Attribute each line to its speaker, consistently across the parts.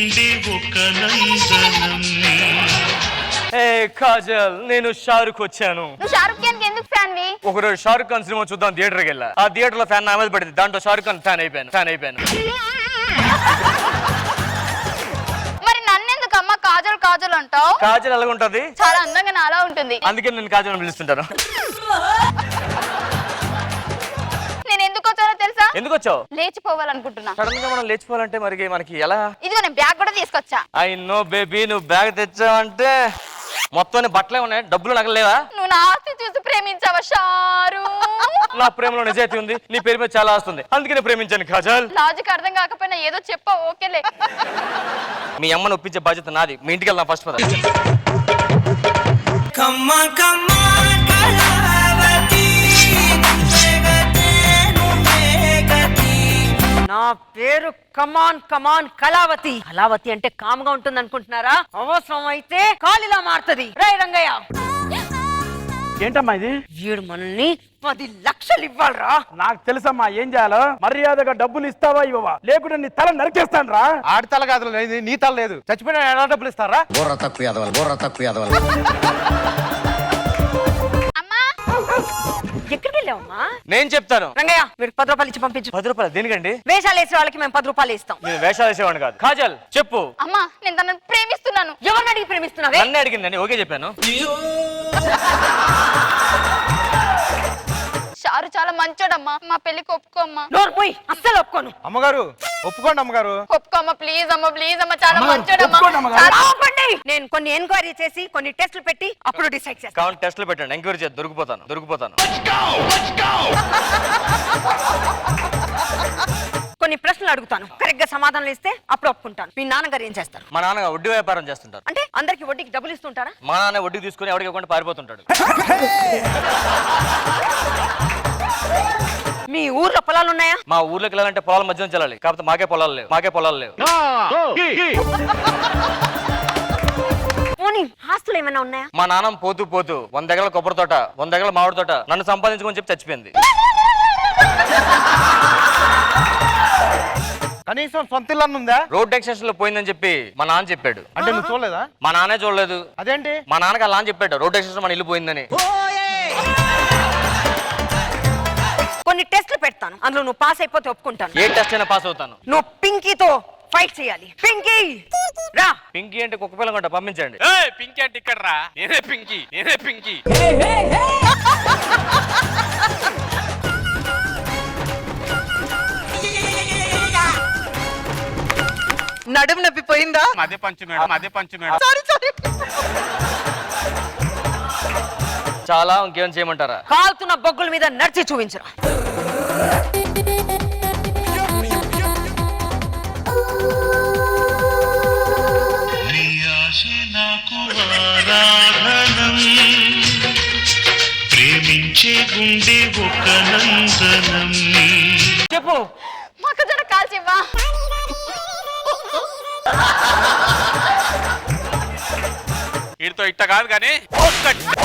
Speaker 1: గుండె ఒక నందనం.
Speaker 2: ఏ కాజల్, నేను షారుఖ్ వచ్చాను.
Speaker 3: నువ్వు షారుఖ్ ఖాన్ కి ఎందుకు ఫ్యాన్ వి?
Speaker 2: ఒకరోజు షారుఖ్ ఖాన్ సినిమా చూద్దాం థియేటర్కి వెళ్ళా. ఆ థియేటర్ లో ఫ్యాన్ నా మీద పడింది. దాంట్లో షారుఖ్ ఖాన్ ఫ్యాన్ అయిపోయాను.
Speaker 3: మరి నన్నెందుకు అమ్మ కాజల్ కాజల్ అంటావు?
Speaker 2: కాజల్ ఎలాగుంటది?
Speaker 3: చాలా అందంగా నాలా ఉంటుంది.
Speaker 2: అందుకే నేను కాజల్ అని పిలుస్తుంటాను.
Speaker 3: నేను ఎందుకు వచ్చానో తెలుసా?
Speaker 2: ఎందుకు వచ్చావు?
Speaker 3: లేచిపోవాలనుకుంటున్నా.
Speaker 2: సడన్ గా మనం లేచిపోవాలంటే మరి మనకి ఎలా?
Speaker 3: ఇదిగో నేను బ్యాగ్ కూడా తీసుకొచ్చా.
Speaker 2: ఐ నో బేబీ, నువ్వు బ్యాగ్ తెచ్చావంటే మొత్తం బట్టలే ఉన్నాయి, డబ్బులు నగలేవా?
Speaker 3: నువ్వు నా ఆస్తి చూసి ప్రేమించావా షారు?
Speaker 2: నా ప్రేమలో నిజాయితీ ఉంది, నీ పేరు మీద చాలా ఆస్తుంది, అందుకే నేను ప్రేమించాను కాజల్.
Speaker 3: లాజిక్ అర్థం కాకపోయినా ఏదో చెప్పా, ఓకేలే.
Speaker 2: మీ అమ్మను ఒప్పించే బాధ్యత నాది. మీ ఇంటికి వెళ్దాం ఫస్ట్ పద.
Speaker 4: నా పేరు కమాన్ కమాన్ కళావతి. కళావతి అంటే కామ్గా ఉంటుంది అనుకుంటున్నారా? అవసరం అయితే కాలిలా మారుతుంది. రే రంగయ్య,
Speaker 5: ఏంటమ్మా ఇది?
Speaker 4: వీడు మనల్ని 10 లక్షలు ఇవ్వాలరా.
Speaker 5: నాకు తెలుసమ్మా ఏం చేయాలో. మర్యాదగా డబ్బులు ఇస్తావా ఇవ్వవా, లేకుంటే నీ తల నరికేస్తాను రా.
Speaker 6: ఆడి తల కాదు, నీ తల లేదు. చచ్చిపోయిన ఎలా డబ్బులు ఇస్తారా?
Speaker 7: బుర్ర తక్కువ ఎదవాలి.
Speaker 3: అమ్మా
Speaker 4: ఎక్కడికి వెళ్ళావమ్మా?
Speaker 2: నేను చెప్తాను.
Speaker 4: రంగయ్య, వీడికి 10 రూపాయలు ఇచ్చి పంపించు.
Speaker 2: 10 రూపాయలు దేనికండి?
Speaker 4: వేషాలు వేసే వాళ్ళకి మేము 10 రూపాయలు ఇస్తాం.
Speaker 2: నేను వేషాలు వేసేవాడిని కాదు. కాజల్ చెప్పు.
Speaker 3: అమ్మా, నేను తనని ప్రేమిస్తున్నాను.
Speaker 4: ఎవరిని అడిగి ప్రేమిస్తున్నావే?
Speaker 2: నన్నే అడిగిందండి, ఓకే చెప్పాను.
Speaker 3: షారు చాలా మంచోడమ్మా, మా పెళ్లికి ఒప్పుకోమ్మా.
Speaker 4: నోరు పోయి, అస్సలు ఒప్పుకోను.
Speaker 6: అమ్మగారు ఒప్పుకోండి అమ్మగారు.
Speaker 3: ఒప్పుకోమ్మా, ప్లీజ్ అమ్మా, ప్లీజ్ అమ్మా, చాలా మంచోడమ్మా.
Speaker 5: ఒప్పుకోండి అమ్మగారు.
Speaker 3: చాలా-
Speaker 4: ఆపండి. నేను కొన్ని ఎంక్వైరీ చేసి కొన్ని టెస్టులు పెట్టి అప్పుడు డిసైడ్ చేస్తాను.
Speaker 2: కావాలి టెస్టులు పెట్టండి, ఎంక్వైరీ చేసి దొరికిపోతాను.
Speaker 4: కొన్ని ప్రశ్నలు అడుగుతాను, కరెక్ట్ గా సమాధానం ఇస్తే అప్పుడు ఒప్పుకుంటాను. మీ నాన్నగారు ఏం చేస్తారు?
Speaker 2: మా నాన్న వడ్డీ వ్యాపారం చేస్తుంటారు.
Speaker 4: అంటే అందరికి వడ్డీకి డబ్బులు ఇస్తుంటారా?
Speaker 2: మా నాన్న వడ్డీ తీసుకుని ఎవరికి ఇవ్వకుండా పారిపోతుంటాడు.
Speaker 4: మీ ఊర్లో పొలాలు ఉన్నాయా?
Speaker 2: మా ఊర్లోకి వెళ్ళాలంటే పొలాల మధ్య నుంచి వెళ్ళాలి, కాకపోతే మాకే పొలాలు లేవు.
Speaker 4: పోనీ ఆస్తులు ఏమైనా ఉన్నాయా?
Speaker 2: మా నాన్న పోతూ 100 ఎకరాల కొబ్బరి తోట, 100 ఎకరాల మామిడి తోట నన్ను సంపాదించుకొని చెప్పి చచ్చిపోయింది.
Speaker 6: కనీసం సొంత ఇల్లు ఉందా?
Speaker 2: రోడ్ ఎక్స్టెన్షన్ లో పోయిందని చెప్పి మా నాన్న చెప్పాడు.
Speaker 6: అంటే నువ్వు చూడలేదా?
Speaker 2: మా నాన్నే చూడలేదు.
Speaker 6: అదేంటి?
Speaker 2: మా నాన్నకి అలా అని చెప్పాడు, రోడ్ ఎక్స్టెన్షన్ మన ఇల్లు పోయిందని.
Speaker 4: కొన్ని టెస్టులు పెడతాను, అందులో నువ్వు పాస్ అయిపోతే ఒప్పుకుంటాను.
Speaker 2: ఏ టెస్ట్ అయినా పాస్ అవుతాను.
Speaker 4: నువ్వు పింకీతో ఫైట్ చేయాలి. పింకీ రా.
Speaker 2: పింకీ అంటే కుక్క పిల్ల కొంట పంపించండి.
Speaker 8: పింకీ అంటే ఇక్కడ రా. నేనే పింకీ.
Speaker 4: నడుము నొప్పి పోయిందా?
Speaker 8: అదే పంచు మేడం.
Speaker 2: చాలా ఇంకేమైనా చేయమంటారా?
Speaker 4: కాలుతున్న బొగ్గుల మీద నడిచి చూపించరా.
Speaker 1: నీ ఆశ నాకు ఆరాధనం, ప్రేమించే గుండె ఒక నందనం.
Speaker 2: చెప్పు.
Speaker 3: మాకు జర కాల్చివ్వా.
Speaker 8: వీడితో ఇట్ట కాదు కానీ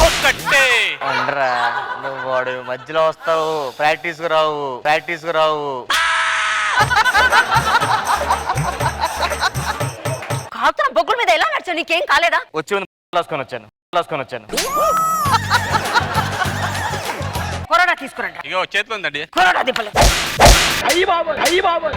Speaker 8: ఒక్కటే.
Speaker 2: అండ్రా నువ్వు వాడు మధ్యలో వస్తావు, ప్రాక్టీస్ కు రావు.
Speaker 4: కాలుతున్న బొగ్గుల మీద ఎలా నడిచావు? నీకేం కాలేదా?
Speaker 2: వచ్చి వచ్చాను.
Speaker 4: కొరడా తీసుకురండి.
Speaker 8: ఇగో చేతిలో ఉందండి.
Speaker 4: కొరడా దిబ్బలు.
Speaker 5: అయ్యి బాబోయ్.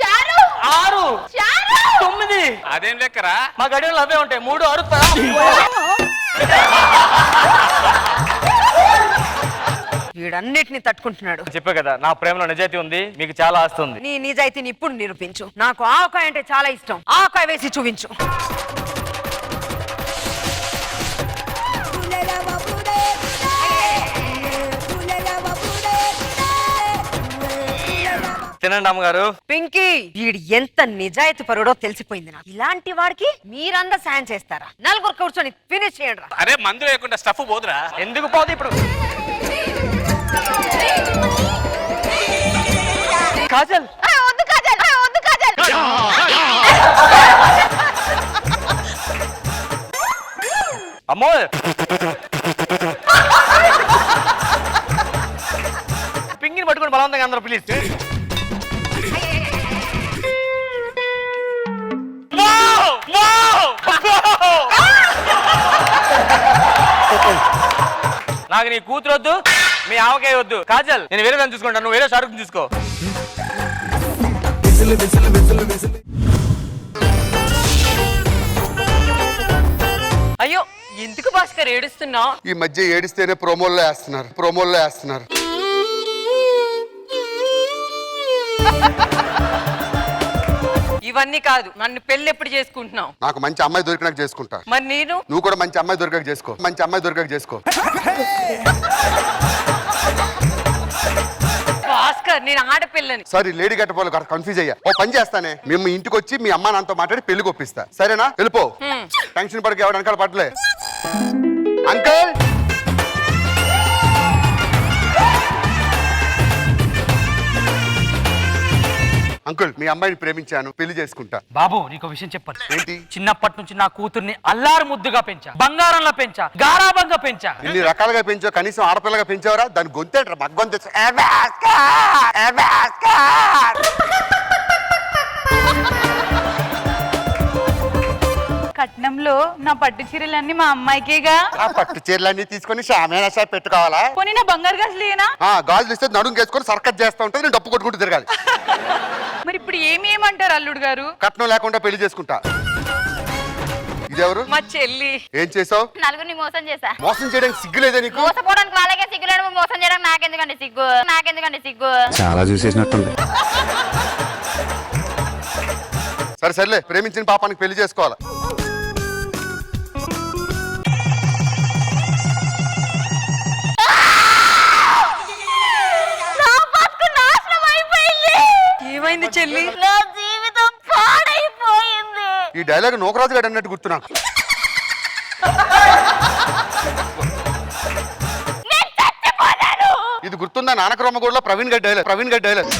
Speaker 3: షారు
Speaker 2: 6
Speaker 3: షారు
Speaker 2: 9
Speaker 8: అదేం లెక్కరా?
Speaker 2: మా గడియలు అవే ఉంటాయి. 3 అరుస్తా.
Speaker 4: వీడన్నిటిని తట్టుకుంటున్నాడు.
Speaker 2: చెప్పే కదా నా ప్రేమలో నిజాయితీ ఉంది, మీకు చాలా ఆస్తి ఉంది.
Speaker 4: నీ నిజాయితీని ఇప్పుడు నిరూపించు. నాకు ఆవకాయ అంటే చాలా ఇష్టం. ఆవకాయ వేసి చూపించు.
Speaker 2: తినండి అమ్మగారు.
Speaker 4: పింకీ, వీడు ఎంత నిజాయితీ పరుడో తెలిసిపోయింది నాకు. ఇలాంటి వాడికి మీరందరూ సాయం చేస్తారా? 4 కూర్చొని ఫినిష్ చేయండి రా.
Speaker 8: అరే మందు లేకుండా స్టఫ్ పోదురా.
Speaker 2: ఎందుకు పోదు ఇప్పుడు? కాజల్
Speaker 3: వద్దు కాజల్.
Speaker 2: అమ్మో, పింగిని పట్టుకుని బలవంతంగా అందరూ ప్లీజ్. నాకు నీ కూతురు వద్దు, మీ ఆవకాయ వద్దు. కాజల్, నేను వేరే దాన్ని చూసుకుంటాను, నువ్వు వేరే షారుఖ్ చూసుకో.
Speaker 4: అయ్యో ఎందుకు భాస్కర్ ఏడుస్తున్నావు?
Speaker 9: ఈ మధ్య ఏడిస్తేనే ప్రోమోల్లో వేస్తున్నారు.
Speaker 4: ఇవన్నీ కాదు, నన్ను పెళ్లి ఎప్పుడు చేసుకుంటున్నావు?
Speaker 9: నాకు మంచి అమ్మాయి దొరికినాక చేసుకుంటా.
Speaker 4: మరి నేను?
Speaker 9: నువ్వు కూడా మంచి అమ్మాయి దొరికాక చేసుకో.
Speaker 4: భాస్కర్ నేను ఆడపిల్లని.
Speaker 9: సారీ, లేడీ గట్టపోలు కన్ఫ్యూజ్ అయ్యా. ఓ పని చేస్తానే, మేము ఇంటికి వచ్చి మీ అమ్మా నాన్నతో మాట్లాడి పెళ్లి కొప్పిస్తా. సరేనా? వెళ్ళిపో. టెన్షన్ పడక, ఎవరు వెనకాల పడలే. అంకుల్, అంకుల్, మీ అమ్మాయిని ప్రేమించాను, పెళ్లి చేసుకుంటా.
Speaker 5: బాబు నీకు విషయం చెప్పాలి.
Speaker 9: ఏంటి?
Speaker 5: చిన్నప్పటి నుంచి నా కూతుర్ని అల్లారు ముద్దుగా పెంచా, బంగారంలో పెంచా, గారాబంగా పెంచా.
Speaker 9: ఇన్ని రకాలుగా పెంచావు, కనీసం ఆడపిల్లగా పెంచావరా? దాని గొంతేట్రా, మగ్గొంత.
Speaker 3: కట్నంలో నా పట్టు చీరలన్నీ మా అమ్మాయికేగా.
Speaker 9: ఆ పట్టు చీరలన్నీ తీసుకొని షామేనా షాప్ పెట్టుకోవాలా?
Speaker 3: పోనీ నా బంగారు గాజులు ఏనా?
Speaker 9: గాజులు ఇస్తే నడుము కేసుకొని సర్కస్ చేస్తా ఉంటుంది, నేను డప్పు కొట్టుకుంటూ తిరగాలి.
Speaker 3: మరి ఇప్పుడు ఏమంటారు అల్లుడు గారు?
Speaker 9: కట్నం లేకుండా పెళ్లి చేసుకుంటా. ఇదెవరు?
Speaker 4: మా చెల్లి.
Speaker 9: ఏం చేసావు?
Speaker 3: నలుగురిని మోసం చేశా.
Speaker 9: మోసం చేయడానికి సిగ్గులేదా నీకు?
Speaker 3: మోసపోవడానికి వాళ్ళకే సిగ్గులేడు, మోసం చేయడానికి నాకెందుకండి సిగ్గు.
Speaker 7: చాలా చూసేసినట్టుంది.
Speaker 9: సర్లే, ప్రేమించిన పాపానికి పెళ్లి చేసుకోవాలా.
Speaker 4: ఏమైంది చెల్లి?
Speaker 3: నా జీవితం పాడైపోయింది.
Speaker 9: ఈ డైలాగ్ నూకరాజు గారు అన్నట్టు గుర్తు నాకు. ఇది గుర్తుందా? నానక్రమగూడలో ప్రవీణ్ గారి డైలాగ్.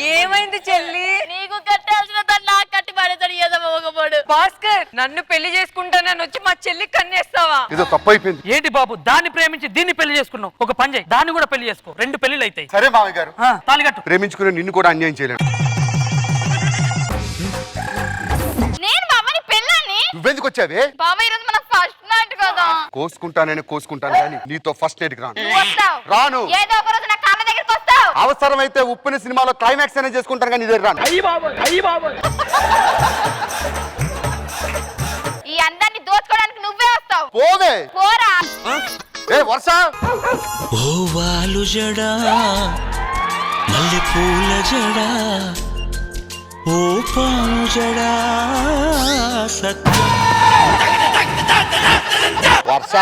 Speaker 4: ఏమైంది చెల్లి?
Speaker 3: నీకు కట్టాల్సిన దాన్ని నాకు కట్టి పడేతాడు ఏదో మొగపోడు.
Speaker 4: భాస్కర్ నన్ను పెళ్లి చేసుకుంటానని వచ్చి మా చెల్లి కన్నేస్తావా?
Speaker 9: ఏదో తప్పు అయిపోయింది.
Speaker 5: ఏంటి బాబు, దాన్ని ప్రేమించి దీన్ని పెళ్లి చేసుకున్నావు? ఒక పని చేయి, దాన్ని కూడా పెళ్లి చేసుకో, 2 పెళ్లిళ్ళు అవుతాయి.
Speaker 9: సరే మామయ్య గారు,
Speaker 5: తాలిగట్టు.
Speaker 9: ప్రేమించుకుని నిన్ను కూడా అన్యాయం చేయలేను.
Speaker 3: నేను బాబాని పెళ్ళాన్ని.
Speaker 9: నువ్వెందుకు వచ్చావే?
Speaker 3: బాబా ఈరోజు మన ఫస్ట్ నైట్ కదా.
Speaker 9: కోసుకుంటాను కానీ నీతో ఫస్ట్ నైట్ రాను.
Speaker 3: నువ్వు వస్తావు.
Speaker 9: రాను.
Speaker 3: ఏదో ఒక రోజు నా కాళ్ళ దగ్గరికి వస్తావు.
Speaker 9: అవసరమైతే ఉప్పిన సినిమాలో క్లైమాక్స్ అనేది చేసుకుంటాను కానీ ఇదే రాను.
Speaker 3: ఈ అందాన్ని దోచుకోవడానికి నువ్వే వస్తావు.
Speaker 9: పోవే.
Speaker 3: పోరా.
Speaker 9: ఏ వర్ష,
Speaker 1: ఓ వాలు జడా మల్లె పూల జడా ఓ పాము జడా సత్యం.
Speaker 9: వర్ష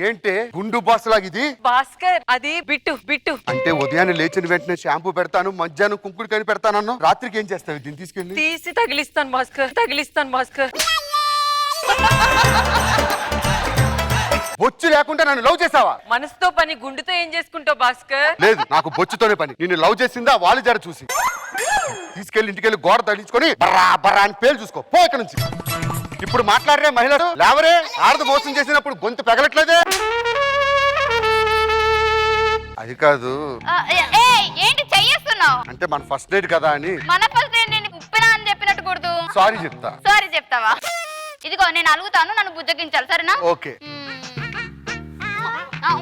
Speaker 9: ఏంటి గుండు బాస్ లాగా ఇది?
Speaker 4: భాస్కర్ అది బిట్టు.
Speaker 9: అంటే ఉదయాన్నే లేచిన వెంటనే షాంపూ పెడతాను, మధ్యాహ్నం కుంకుడు కని పెడతానన్నా, రాత్రికి ఏం చేస్తావు దీన్ని తీసుకెళ్ళి?
Speaker 4: తీసి తగిలిస్తాను భాస్కర్.
Speaker 9: బొచ్చు లేకుండా నన్ను లవ్ చేసావా?
Speaker 4: మనసుతో పని గుండుతో ఏం చేసుకుంటావు భాస్కర్?
Speaker 9: లేదు, నాకు బొచ్చుతోనే పని. నిన్ను లవ్ చేసిందా వాళ్ళు జర చూసి తీసుకెళ్లి ఇంటికెళ్ళి గోడ తగిలించుకొని బర్రా బర్రా అని పేరు చూసుకో. పో ఇక్కడ నుంచి. ఇప్పుడు మాట్లాడరే మహిళలు లేవరే. ఆడదు మోసం చేసినప్పుడు గొంతు పెగలట్లేదే. అది కాదు.
Speaker 3: ఏంటి చెయ్యేస్తున్నావు?
Speaker 9: అంటే మన ఫస్ట్ నైట్ కదా అని.
Speaker 3: మన ఫస్ట్ నైట్ నేను ఉప్పినా అని చెప్పినట్టు గుర్తు.
Speaker 9: సారీ చెప్తా.
Speaker 3: సారీ చెప్తావా? ఇదిగో నేను అలుగుతాను, నన్ను బుజ్జగించాలి, సరేనా?
Speaker 9: ఓకే.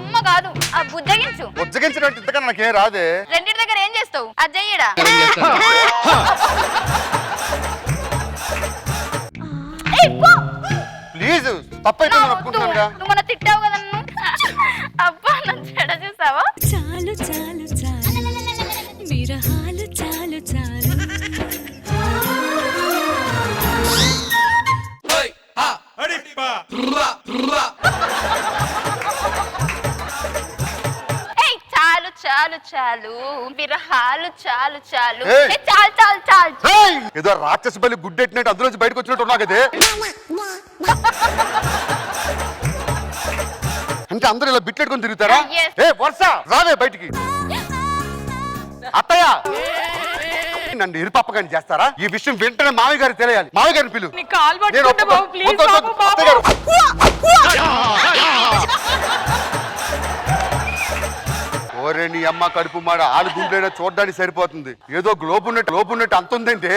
Speaker 3: ఉమ్మ కాదు, బుజ్జగించు.
Speaker 9: బుజ్జగించినట్టు ఇంతకన్నా నాకేం రాదే.
Speaker 3: రెండింటి దగ్గర ఏం చేస్తావు? అది చెయ్యడా.
Speaker 9: ప్లీజ్, తప్పైతే ఒప్పుకుంటున్నానుగా.
Speaker 3: నువ్వు మన తిట్టావు కదా నన్ను. అబ్బా నన్ను చెడ చూసావా?
Speaker 10: చాలు చాలు చాలు విరహాలు చాలు చాలు.
Speaker 3: చాలు చాలు చాలు విరహాలు చాలు చాలు.
Speaker 9: ఏయ్!
Speaker 3: చాలు చాలు చాలు.
Speaker 9: ఏయ్! ఏదో రాక్షస బలి గుడ్డెట్టినట్టు అందులోంచి బయటకు వచ్చినట్టు ఉన్నా కదే. అంటే అందరూ ఇలా బిట్లెట్టుకొని తిరుగుతారా?
Speaker 3: Yes.
Speaker 9: ఏ వర్ష రావే బయటికి. అత్తయ్య నన్ను ఇరుపప్పగాని చేస్తారా? ఈ విషయం వెంటనే మామయ్య గారికి తెలియాలి. మామయ్య గారిని పిలు.
Speaker 4: నీ కాలు
Speaker 9: నేను
Speaker 4: పట్టుకుంటా బాబు, ప్లీజ్
Speaker 9: వద్దు, వద్దు,
Speaker 4: బాబు,
Speaker 9: అత్తయ్య గారు. ఓరే నీ అమ్మ అమ్మ కడుపు మాడ ఆలు గుండెనా చూడడానికి సరిపోతుంది ఏదో గ్లోబ్ ఉన్నట్టు అంత ఉందంటే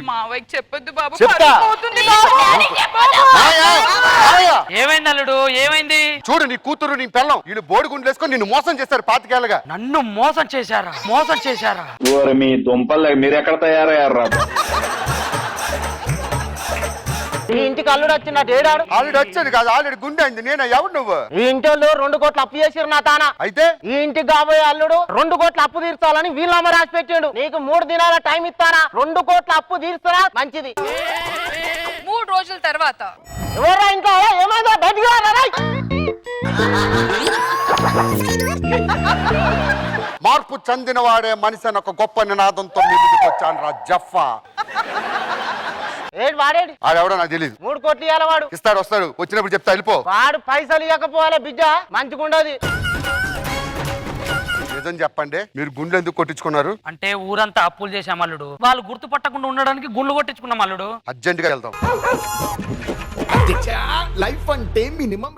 Speaker 11: మావయ్యకి చెప్పొద్దు బాబు,
Speaker 9: చెప్తా.
Speaker 11: పరువు పోతుంది బాబు.
Speaker 9: మాయా, మాయా.
Speaker 5: ఏమైంది అల్లుడు ఏమైంది?
Speaker 9: చూడు నీ కూతురు నీ పిల్లం వీళ్ళు బోడిగుండ్లు వేసుకొని నిన్ను మోసం చేశారు 25 ఏళ్ళగా.
Speaker 5: నన్ను మోసం చేశారా?
Speaker 12: మీ దుంపలు మీరెక్కడ తయారయ్యారా?
Speaker 2: ఈ ఇంటికి అల్లుడు వచ్చినట్టు ఏడాడు.
Speaker 9: ఆల్రెడీ వచ్చాడు కాదు ఆల్రెడీ గుండె అయింది నేను ఎవడు నువ్వు
Speaker 2: ఈ ఇంటి వాళ్ళు 2 కోట్లు అప్పు చేసిరు నా తాన.
Speaker 9: అయితే
Speaker 2: ఈ ఇంటికి కాబోయే అల్లుడు 2 కోట్ల అప్పు తీర్చాలని వీళ్ళమ్మ రాసి పెట్టాడు. నీకు 3 దినాల టైం ఇస్తానా, 2 కోట్ల అప్పు తీర్చరా మంచిది.
Speaker 11: 3 రోజుల తర్వాత
Speaker 2: ఎవరా ఇంట్లో ఏమైందో బయటికి రారా రేయ్.
Speaker 9: మార్పు చెందిన వాడే మనిషి అని ఒక గొప్ప నినాదంతో మీ ముందుకు వచ్చాను రా జఫా.
Speaker 2: ఏడు వాడేడు
Speaker 9: ఆడెవడో నాకు తెలియదు.
Speaker 2: 3 కోట్లు ఇవ్వాలి వాడు.
Speaker 9: వస్తాడు వచ్చినప్పుడు చెప్తా వెళ్ళిపో.
Speaker 2: వాడు పైసలు ఇవ్వకపోవాలి బిడ్డ మంచిగుండదు.
Speaker 9: నిజం చెప్పండి మీరు గుండెలు ఎందుకు కొట్టించుకున్నారు?
Speaker 5: అంటే ఊరంతా అప్పులు చేశాం అల్లుడు, వాళ్ళు గుర్తు పట్టకుండా ఉండడానికి గుండ్లు కొట్టించుకున్నాం అల్లుడు.
Speaker 9: అర్జెంట్ గా వెళ్తాం.
Speaker 12: లైఫ్ అంటే మినిమం